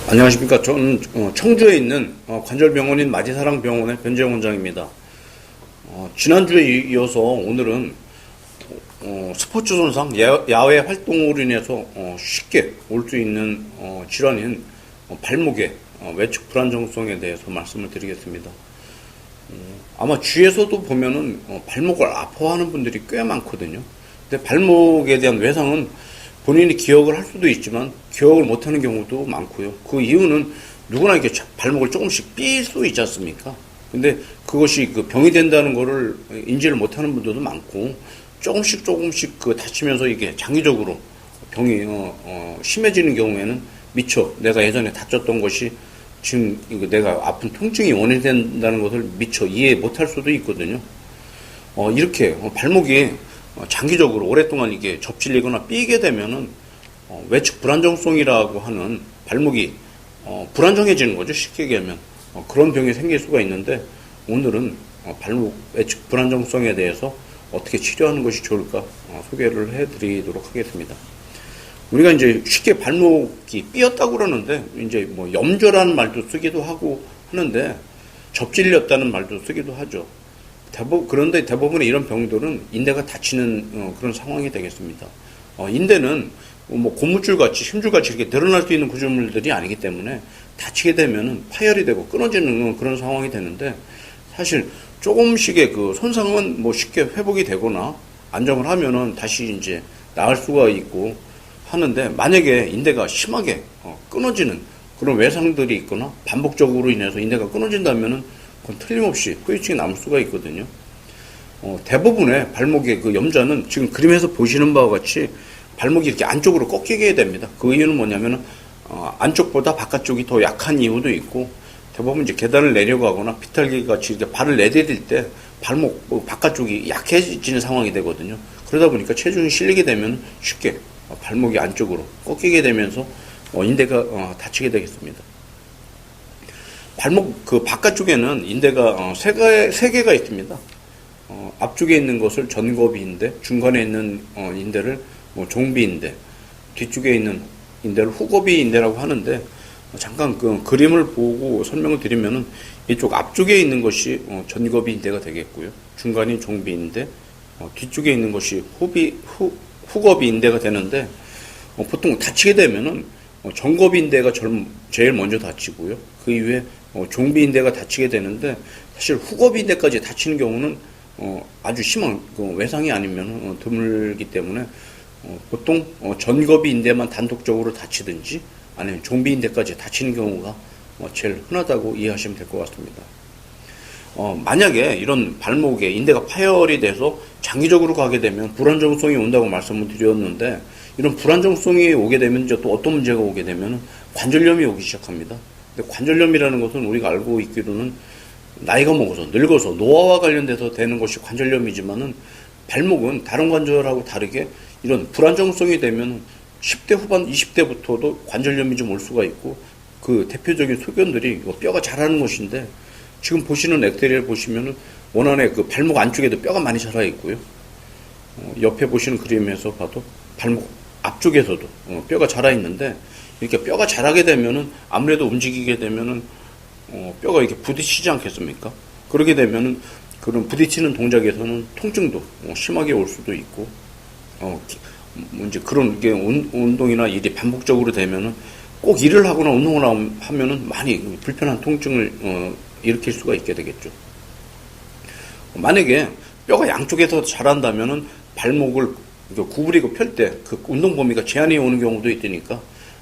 안녕하십니까. 저는 청주에 있는 관절병원인 마디사랑병원의 변재영 원장입니다. 지난주에 이어서 오늘은 스포츠 손상, 야외 활동으로 인해서 쉽게 올 수 있는 질환인 발목의 외측 불안정성에 대해서 말씀을 드리겠습니다. 아마 주위에서도 보면은 발목을 아파하는 분들이 꽤 많거든요. 근데 발목에 대한 외상은 본인이 기억을 할 수도 있지만 기억을 못하는 경우도 많고요. 그 이유는 누구나 이렇게 발목을 조금씩 삘 수 있지 않습니까? 근데 그것이 그 병이 된다는 거를 인지를 못하는 분들도 많고, 조금씩 다치면서 이게 장기적으로 병이 심해지는 경우에는 미처 내가 예전에 다쳤던 것이 지금 내가 아픈 통증이 원인이 된다는 것을 미처 이해 못할 수도 있거든요. 이렇게 발목이 장기적으로 오랫동안 이게 접질리거나 삐게 되면은 외측 불안정성이라고 하는 발목이 불안정해지는 거죠. 쉽게 얘기하면 그런 병이 생길 수가 있는데, 오늘은 발목 외측 불안정성에 대해서 어떻게 치료하는 것이 좋을까 소개를 해드리도록 하겠습니다. 우리가 이제 쉽게 발목이 삐었다고 그러는데, 이제 뭐 염좌라는 말도 쓰기도 하고 하는데, 접질렸다는 말도 쓰기도 하죠. 그런데 대부분의 이런 병들은 인대가 다치는 그런 상황이 되겠습니다. 인대는 뭐 고무줄 같이 힘줄 같이 이렇게 늘어날 수 있는 구조물들이 아니기 때문에 다치게 되면은 파열이 되고 끊어지는 그런 상황이 되는데, 사실 조금씩의 그 손상은 뭐 쉽게 회복이 되거나 안정을 하면은 다시 이제 나을 수가 있고 하는데, 만약에 인대가 심하게 끊어지는 그런 외상들이 있거나 반복적으로 인해서 인대가 끊어진다면은 그건 틀림없이 후유증이 남을 수가 있거든요. 대부분의 발목의 그 염좌는 지금 그림에서 보시는 바와 같이 발목이 이렇게 안쪽으로 꺾이게 됩니다. 그 이유는 뭐냐면은 안쪽보다 바깥쪽이 더 약한 이유도 있고, 대부분 이제 계단을 내려가거나 비탈기 같이 이렇게 발을 내디딜 때 발목 바깥쪽이 약해지는 상황이 되거든요. 그러다 보니까 체중이 실리게 되면 쉽게 발목이 안쪽으로 꺾이게 되면서 인대가 다치게 되겠습니다. 발목 그 바깥쪽에는 인대가 세 개가 있습니다. 앞쪽에 있는 것을 전거비인대, 중간에 있는 인대를 종비인대, 뒤쪽에 있는 인대를 후거비인대라고 하는데, 잠깐 그 그림을 보고 설명을 드리면은 이쪽 앞쪽에 있는 것이 전거비인대가 되겠고요. 중간이 종비인대, 뒤쪽에 있는 것이 후거비인대가 되는데, 보통 다치게 되면은 전거비인대가 제일 먼저 다치고요. 그 이후에 종비인대가 다치게 되는데, 사실 후거비인대까지 다치는 경우는 아주 심한 외상이 아니면 드물기 때문에 보통 전거비인대만 단독적으로 다치든지 아니면 종비인대까지 다치는 경우가 제일 흔하다고 이해하시면 될 것 같습니다. 만약에 이런 발목에 인대가 파열이 돼서 장기적으로 가게 되면 불안정성이 온다고 말씀을 드렸는데, 이런 불안정성이 오게 되면 이제 또 어떤 문제가 오게 되면 관절염이 오기 시작합니다. 근데 관절염이라는 것은 우리가 알고 있기로는 나이가 먹어서 늙어서 노화와 관련돼서 되는 것이 관절염이지만은, 발목은 다른 관절하고 다르게 이런 불안정성이 되면 10대 후반 20대부터도 관절염이 좀 올 수가 있고, 그 대표적인 소견들이 뼈가 자라는 것인데, 지금 보시는 엑스레이를 보시면은 원안에 그 발목 안쪽에도 뼈가 많이 자라 있고요. 옆에 보시는 그림에서 봐도 발목 앞쪽에서도 뼈가 자라 있는데, 이렇게 뼈가 자라게 되면은 아무래도 움직이게 되면은 뼈가 이렇게 부딪히지 않겠습니까? 그러게 되면은 그런 부딪히는 동작에서는 통증도 심하게 올 수도 있고, 이제 그런 게 운동이나 일이 반복적으로 되면은 꼭 일을 하거나 운동을 하면은 많이 불편한 통증을 일으킬 수가 있게 되겠죠. 만약에 뼈가 양쪽에서 자란다면은 발목을 구부리고 펼 때 그 운동 범위가 제한이 오는 경우도 있으니까,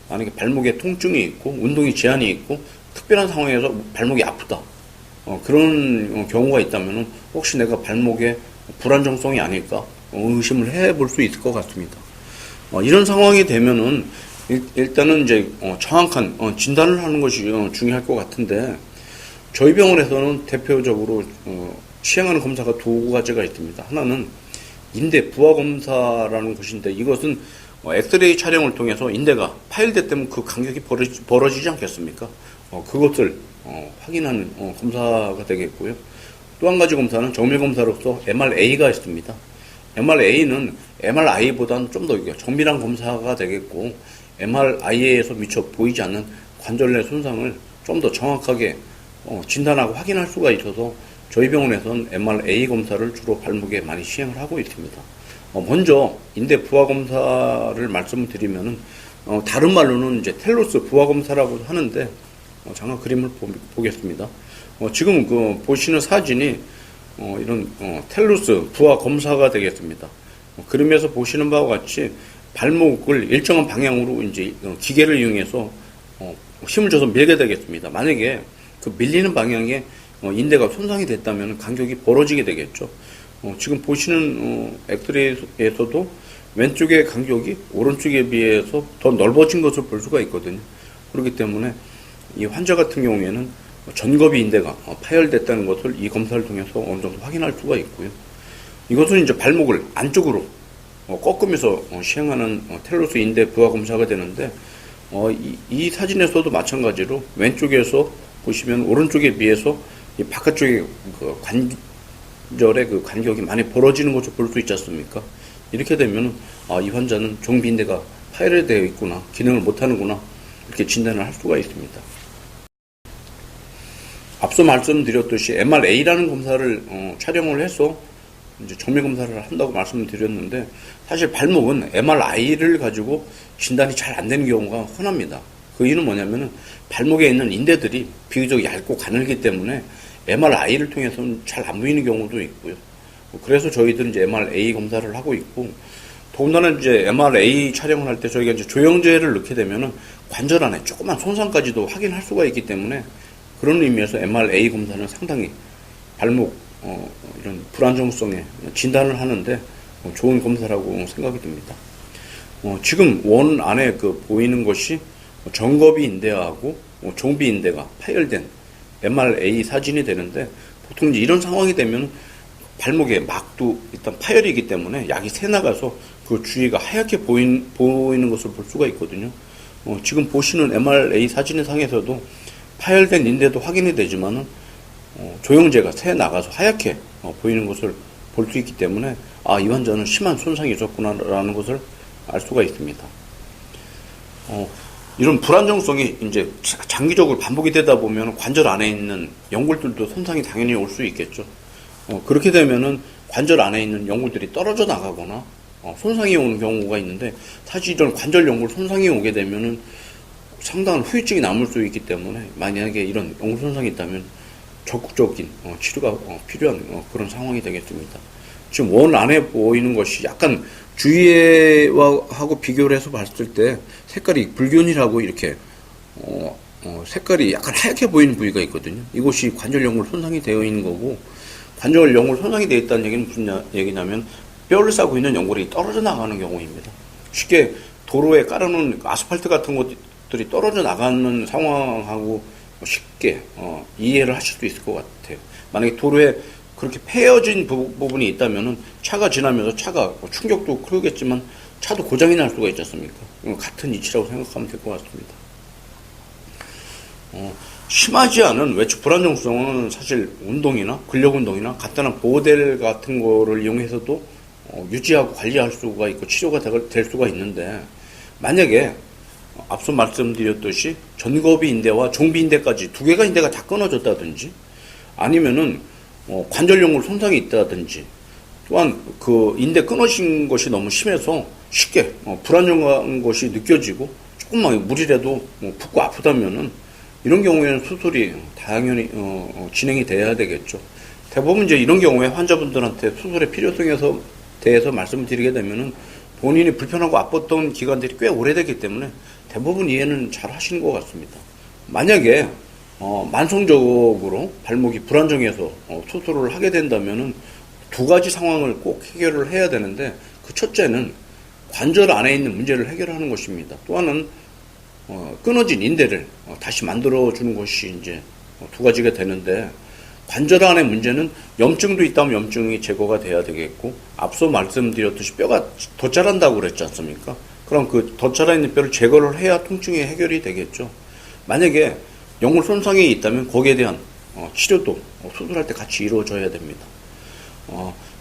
만약에 발목에 통증이 있고 운동이 제한이 있고 특별한 상황에서 발목이 아프다, 그런 경우가 있다면은 혹시 내가 발목에 불안정성이 아닐까 의심을 해볼 수 있을 것 같습니다. 이런 상황이 되면은 일단은 이제 정확한 진단을 하는 것이 중요할 것 같은데, 저희 병원에서는 대표적으로 시행하는 검사가 두 가지가 있습니다. 하나는 인대 부하 검사라는 것인데, 이것은 엑스레이 촬영을 통해서 인대가 파열됐다면 그 간격이 벌어지지 않겠습니까? 그것을 확인하는 검사가 되겠고요. 또 한 가지 검사는 정밀 검사로서 MRA가 있습니다. MRA는 MRI보다는 좀 더 정밀한 검사가 되겠고, MRI에서 미처 보이지 않는 관절 내 손상을 좀 더 정확하게 진단하고 확인할 수가 있어서 저희 병원에서는 MRA 검사를 주로 발목에 많이 시행을 하고 있습니다. 먼저 인대 부하 검사를 말씀을 드리면은 다른 말로는 이제 텔로스 부하 검사라고 하는데 잠깐 그림을 보겠습니다. 지금 그 보시는 사진이 이런 텔로스 부하 검사가 되겠습니다. 그림에서 보시는 바와 같이 발목을 일정한 방향으로 이제 기계를 이용해서 힘을 줘서 밀게 되겠습니다. 만약에 그 밀리는 방향에 인대가 손상이 됐다면 간격이 벌어지게 되겠죠. 지금 보시는 엑스레이에서도 왼쪽의 간격이 오른쪽에 비해서 더 넓어진 것을 볼 수가 있거든요. 그렇기 때문에 이 환자 같은 경우에는 전거비 인대가 파열됐다는 것을 이 검사를 통해서 어느 정도 확인할 수가 있고요. 이것은 이제 발목을 안쪽으로 꺾으면서 시행하는 텔로스 인대 부하 검사가 되는데 이 사진에서도 마찬가지로 왼쪽에서 보시면 오른쪽에 비해서 이 바깥쪽에 그 관절의 그 간격이 많이 벌어지는 것을 볼 수 있지 않습니까? 이렇게 되면 이 환자는 종비인대가 파열되어 있구나, 기능을 못하는구나 이렇게 진단을 할 수가 있습니다. 앞서 말씀드렸듯이 MRA라는 검사를 촬영을 해서 이제 정밀 검사를 한다고 말씀을 드렸는데 사실 발목은 MRI를 가지고 진단이 잘 안 되는 경우가 흔합니다. 그 이유는 뭐냐면은 발목에 있는 인대들이 비교적 얇고 가늘기 때문에 MRI를 통해서는 잘 안 보이는 경우도 있고요. 그래서 저희들은 이제 MRA 검사를 하고 있고, 더군다나 이제 MRA 촬영을 할 때 저희가 이제 조영제를 넣게 되면은 관절 안에 조그만 손상까지도 확인할 수가 있기 때문에 그런 의미에서 MRA 검사는 상당히 발목 이런 불안정성에 진단을 하는데 좋은 검사라고 생각이 듭니다. 지금 원 안에 그 보이는 것이 정거비 인대하고 종비 인대가 파열된 MRA 사진이 되는데, 보통 이제 이런 상황이 되면 발목에 막도 일단 파열이기 때문에 약이 새 나가서 그 주위가 하얗게 보이는 것을 볼 수가 있거든요. 지금 보시는 MRA 사진 상에서도 파열된 인대도 확인이 되지만은 조영제가 새 나가서 하얗게 보이는 것을 볼 수 있기 때문에 이 환자는 심한 손상이 있었구나라는 것을 알 수가 있습니다. 이런 불안정성이 이제 장기적으로 반복이 되다 보면 관절 안에 있는 연골들도 손상이 당연히 올 수 있겠죠. 그렇게 되면은 관절 안에 있는 연골들이 떨어져 나가거나 손상이 오는 경우가 있는데, 사실 이런 관절 연골 손상이 오게 되면은 상당한 후유증이 남을 수 있기 때문에 만약에 이런 연골 손상이 있다면 적극적인 치료가 필요한 그런 상황이 되겠습니다. 지금 원 안에 보이는 것이 약간 주위하고 비교를 해서 봤을 때 색깔이 불균이라고 이렇게 색깔이 약간 하얗게 보이는 부위가 있거든요. 이곳이 관절 연골 손상이 되어 있는 거고, 관절 연골 손상이 되어 있다는 얘기는 무슨 얘기냐면 뼈를 싸고 있는 연골이 떨어져 나가는 경우입니다. 쉽게 도로에 깔아놓은 아스팔트 같은 것들이 떨어져 나가는 상황하고 쉽게 이해를 하실 수 있을 것 같아요. 만약에 도로에 그렇게 패여진 부분이 있다면은 차가 지나면서 차가 충격도 크겠지만 차도 고장이 날 수가 있지 않습니까? 같은 이치라고 생각하면 될 것 같습니다. 심하지 않은 외측 불안정성은 사실 운동이나 근력 운동이나 간단한 보호대 같은 거를 이용해서도 유지하고 관리할 수가 있고 치료가 될 수가 있는데, 만약에 앞서 말씀드렸듯이 전거비 인대와 종비 인대까지 두 개가 인대가 다 끊어졌다든지, 아니면은 관절 연골 손상이 있다든지, 또한 그 인대 끊어진 것이 너무 심해서 쉽게 불안정한 것이 느껴지고 조금만 무리라도 붓고 아프다면은 이런 경우에는 수술이 당연히 진행이 돼야 되겠죠. 대부분 이제 이런 경우에 환자분들한테 수술의 필요성에 대해서 말씀을 드리게 되면은 본인이 불편하고 아팠던 기간들이 꽤 오래되기 때문에 대부분 이해는 잘 하시는 것 같습니다. 만약에 만성적으로 발목이 불안정해서 수술을 하게 된다면은 두 가지 상황을 꼭 해결을 해야 되는데, 그 첫째는 관절 안에 있는 문제를 해결하는 것입니다. 또 하나는 끊어진 인대를 다시 만들어주는 것이 이제 두 가지가 되는데, 관절 안의 문제는 염증도 있다면 염증이 제거가 돼야 되겠고, 앞서 말씀드렸듯이 뼈가 더 자란다고 그랬지 않습니까? 그럼 그 더 자라있는 뼈를 제거를 해야 통증이 해결이 되겠죠. 만약에 연골 손상이 있다면 거기에 대한 치료도 수술할 때 같이 이루어져야 됩니다.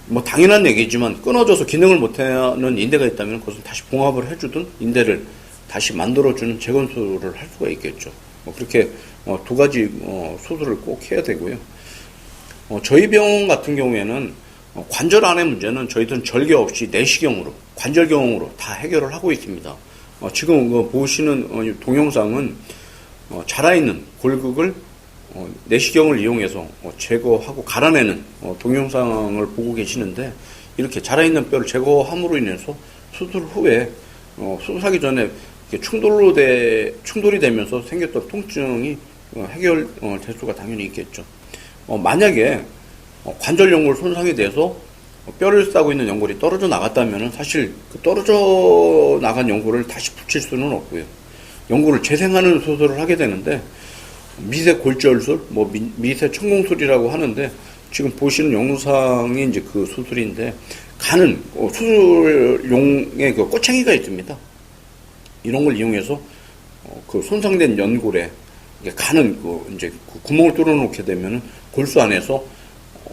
뭐 당연한 얘기지만 끊어져서 기능을 못하는 인대가 있다면 그것을 다시 봉합을 해주든 인대를 다시 만들어주는 재건수를 할 수가 있겠죠. 그렇게 두 가지 수술을 꼭 해야 되고요. 저희 병원 같은 경우에는 관절 안의 문제는 저희들은 절개 없이 내시경으로, 관절경으로 다 해결을 하고 있습니다. 지금 보시는 동영상은 자라있는 골극을 내시경을 이용해서 제거하고 갈아내는 동영상을 보고 계시는데, 이렇게 자라있는 뼈를 제거함으로 인해서 수술 후에 수술하기 전에 충돌이 되면서 생겼던 통증이 해결될 수가 당연히 있겠죠. 만약에 관절 연골 손상이 돼서 뼈를 싸고 있는 연골이 떨어져 나갔다면 사실 그 떨어져 나간 연골을 다시 붙일 수는 없고요. 연골을 재생하는 수술을 하게 되는데, 미세 골절술, 미세 천공술이라고 하는데, 지금 보시는 영상이 이제 그 수술인데, 가는 수술용의 그 꼬챙이가 있습니다. 이런 걸 이용해서 그 손상된 연골에 가는 이제 그 구멍을 뚫어놓게 되면 골수 안에서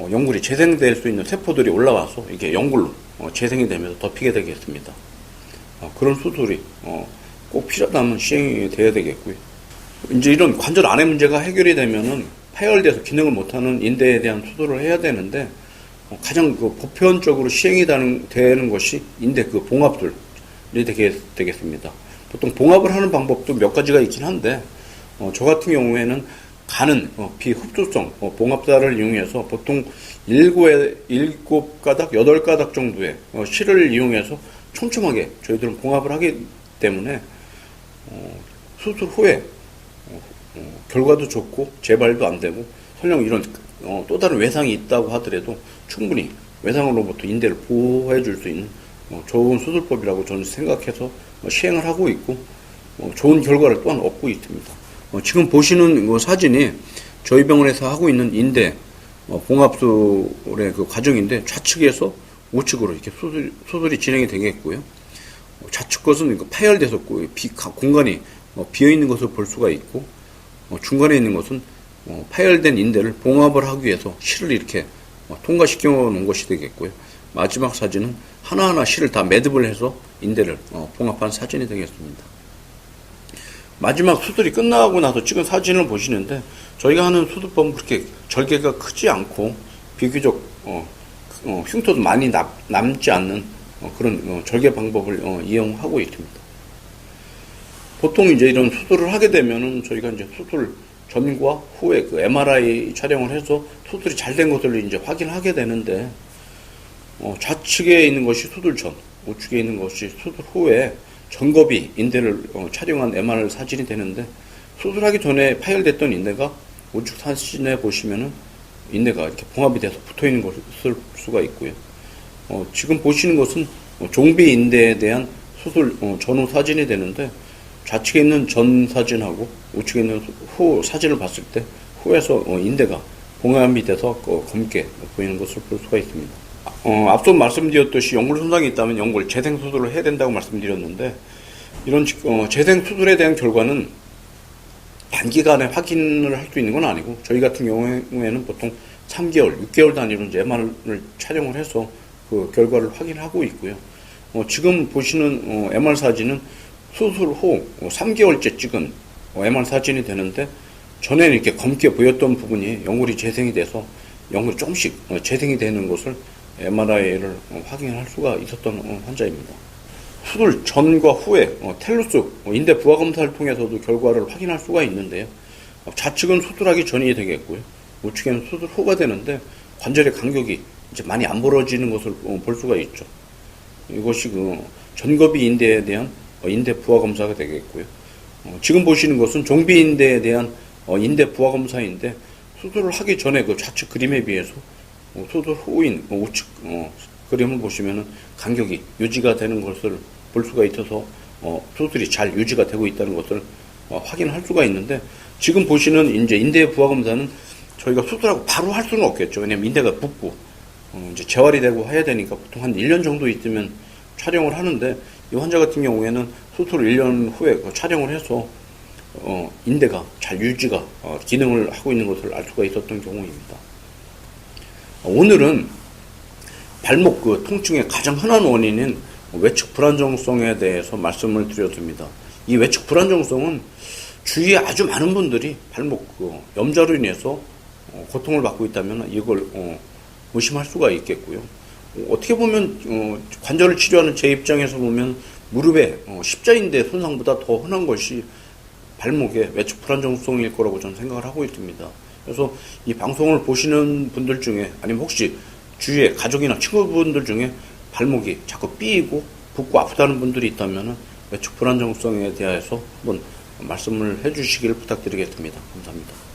연골이 재생될 수 있는 세포들이 올라와서 이게 연골로 재생이 되면서 덮이게 되겠습니다. 그런 수술이 꼭 필요하다면 시행이 돼야 되겠고요. 이제 이런 관절 안의 문제가 해결이 되면은 파열돼서 기능을 못하는 인대에 대한 수술을 해야 되는데, 가장 보편적으로 시행이 되는 것이 인대 봉합술이 되겠습니다. 보통 봉합을 하는 방법도 몇 가지가 있긴 한데, 저 같은 경우에는 가는 비흡수성 봉합사를 이용해서 보통 7가닥, 8가닥 정도의 실을 이용해서 촘촘하게 저희들은 봉합을 하기 때문에 수술 후에 결과도 좋고 재발도 안 되고, 설령 이런 또 다른 외상이 있다고 하더라도 충분히 외상으로부터 인대를 보호해 줄 수 있는 좋은 수술법이라고 저는 생각해서 시행을 하고 있고, 좋은 결과를 또한 얻고 있습니다. 지금 보시는 사진이 저희 병원에서 하고 있는 인대 봉합술의 그 과정인데, 좌측에서 우측으로 이렇게 수술이 진행이 되겠고요. 좌측 것은 파열돼서 공간이 비어 있는 것을 볼 수가 있고, 중간에 있는 것은 파열된 인대를 봉합을 하기 위해서 실을 이렇게 통과시켜 놓은 것이 되겠고요. 마지막 사진은 하나하나 실을 다 매듭을 해서 인대를 봉합한 사진이 되겠습니다. 마지막 수술이 끝나고 나서 찍은 사진을 보시는데, 저희가 하는 수술법은 그렇게 절개가 크지 않고 비교적 흉터도 많이 남지 않는 그런 절개 방법을 이용하고 있습니다. 보통 이제 이런 수술을 하게 되면은 저희가 이제 수술 전과 후에 그 MRI 촬영을 해서 수술이 잘 된 것을 이제 확인하게 되는데, 좌측에 있는 것이 수술 전, 우측에 있는 것이 수술 후에 전거비 인대를 촬영한 MR 사진이 되는데, 수술하기 전에 파열됐던 인대가 우측 사진에 보시면은 인대가 이렇게 봉합이 돼서 붙어 있는 것을 쓸 수가 있고요. 지금 보시는 것은 종비 인대에 대한 수술 전후 사진이 되는데, 좌측에 있는 전 사진하고 우측에 있는 후 사진을 봤을 때 후에서 인대가 봉합이 돼서 검게 보이는 것을 볼 수가 있습니다. 앞서 말씀드렸듯이 연골 손상이 있다면 연골 재생 수술을 해야 된다고 말씀드렸는데, 이런 재생 수술에 대한 결과는 단기간에 확인을 할 수 있는 건 아니고, 저희 같은 경우에는 보통 3개월, 6개월 단위로 이제 MR을 촬영을 해서 그 결과를 확인하고 있고요. 지금 보시는 MR 사진은 수술 후 3개월째 찍은 MR 사진이 되는데, 전에는 이렇게 검게 보였던 부분이 연골이 재생이 돼서 연골이 조금씩 재생이 되는 것을 MRI를 확인할 수가 있었던 환자입니다. 수술 전과 후에 텔루스 인대 부하 검사를 통해서도 결과를 확인할 수가 있는데요. 좌측은 수술하기 전이 되겠고요. 우측에는 수술 후가 되는데, 관절의 간격이 이제 많이 안 벌어지는 것을 볼 수가 있죠. 이것이 전거비 인대에 대한 인대 부하 검사가 되겠고요. 지금 보시는 것은 종비 인대에 대한 인대 부하 검사인데, 수술을 하기 전에 그 좌측 그림에 비해서 수술 후인 우측 그림을 보시면은 간격이 유지가 되는 것을 볼 수가 있어서 수술이 잘 유지가 되고 있다는 것을 확인할 수가 있는데, 지금 보시는 이제 인대 부하 검사는 저희가 수술하고 바로 할 수는 없겠죠. 왜냐면 인대가 붓고 이제 재활이 되고 해야 되니까 보통 한 1년 정도 있으면 촬영을 하는데, 이 환자 같은 경우에는 수술 1년 후에 촬영을 해서 인대가 잘 유지가 기능을 하고 있는 것을 알 수가 있었던 경우입니다. 오늘은 발목 통증의 가장 흔한 원인인 외측 불안정성에 대해서 말씀을 드렸습니다. 이 외측 불안정성은 주위에 아주 많은 분들이 발목 염좌로 인해서 고통을 받고 있다면 이걸 의심할 수가 있겠고요. 어떻게 보면 관절을 치료하는 제 입장에서 보면 무릎의 십자인대 손상보다 더 흔한 것이 발목의 외축 불안정성일 거라고 저는 생각을 하고 있습니다. 그래서 이 방송을 보시는 분들 중에 아니면 혹시 주위에 가족이나 친구분들 중에 발목이 자꾸 삐이고 붓고 아프다는 분들이 있다면 외축 불안정성에 대해서 한번 말씀을 해주시기를 부탁드리겠습니다. 감사합니다.